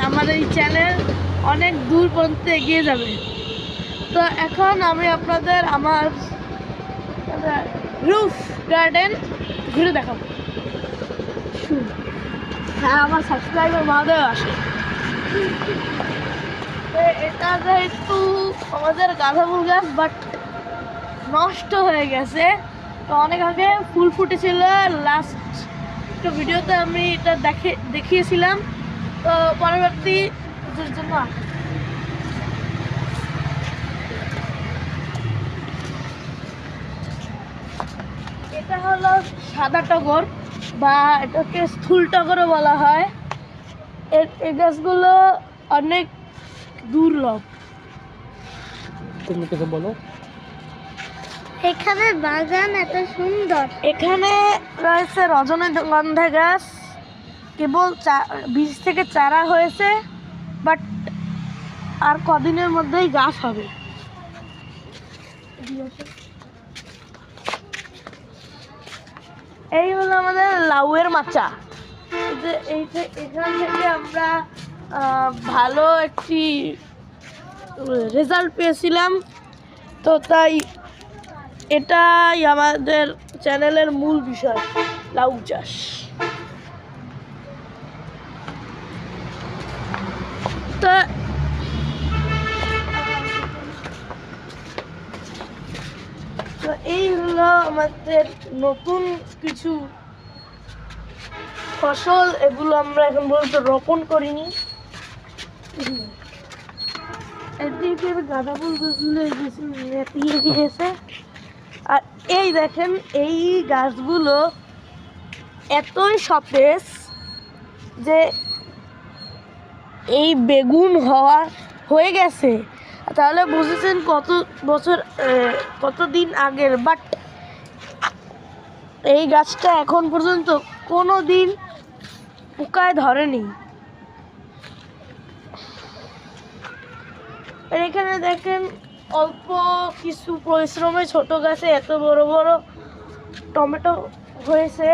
আমার এই চ্যানেল অনেক দূর পর্যন্ত এগিয়ে যাবে। তো এখন আমি আপনাদের আমার রুফ গার্ডেন ঘুরে দেখাবো। হ্যাঁ, আমার সাবস্ক্রাইবার মহোদয় আসে। এটা যেহেতু আমাদের গাঁদা ফুল গাছ বাট নষ্ট হয়ে গেছে, তো অনেক আগে ফুল ফুটেছিল। লাস্ট একটা ভিডিওতে আমি এটা দেখিয়েছিলাম। তো পরবর্তী জন্য এটা হলো সাদা টগর বা এটাকে স্থূল টগরও বলা হয়। এই গাছগুলো অনেক দুর্লভ। তুমি কিছু বলো। এখানে বাগান এত সুন্দর। এখানে রয়েছে রজনীগন্ধা গাছ, কেবল বীজ থেকে চারা হয়েছে, বাট আর কদিনের মধ্যেই গাছ হবে। এই হলো আমাদের লাউয়ের মাচা। এখান থেকে আমরা ভালো একটি রেজাল্ট পেয়েছিলাম। তো তাই এটাই আমাদের চ্যানেলের মূল বিষয়, লাউ চাষ। তো এই হলো আমাদের নতুন কিছু ফসল, এগুলো আমরা এখন পর্যন্ত রোপণ করিনি। এদিকে গাঁদা ফুল গাছগুলো নেতিয়ে গিয়েছে। আর এই দেখেন, এই গাছগুলো এতই সতেজ যে এই বেগুন হয়ে গেছে। তাহলে বুঝেছেন কতদিন আগের। বাট এই গাছটা এখন পর্যন্ত কোনো দিন পোকায় ধরেনি। এখানে দেখেন, অল্প কিছু পরিশ্রমে ছোট গাছে এত বড় বড় টমেটো হয়েছে।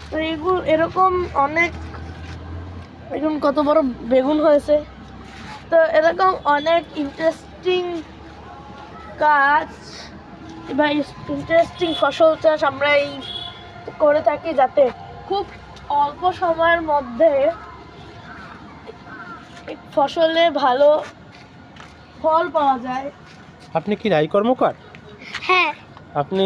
তো এরকম অনেক, দেখুন কত বড় বেগুন হয়েছে। তো এরকম অনেক ইন্টারেস্টিং কাজ বা ইন্টারেস্টিং ফসল চাষ আমরা করে থাকি, যাতে খুব অল্প সময়ের মধ্যে ফসলে ভালো ফল পাওয়া যায়। আপনি কি রায় কর্মকার? হ্যাঁ। আপনি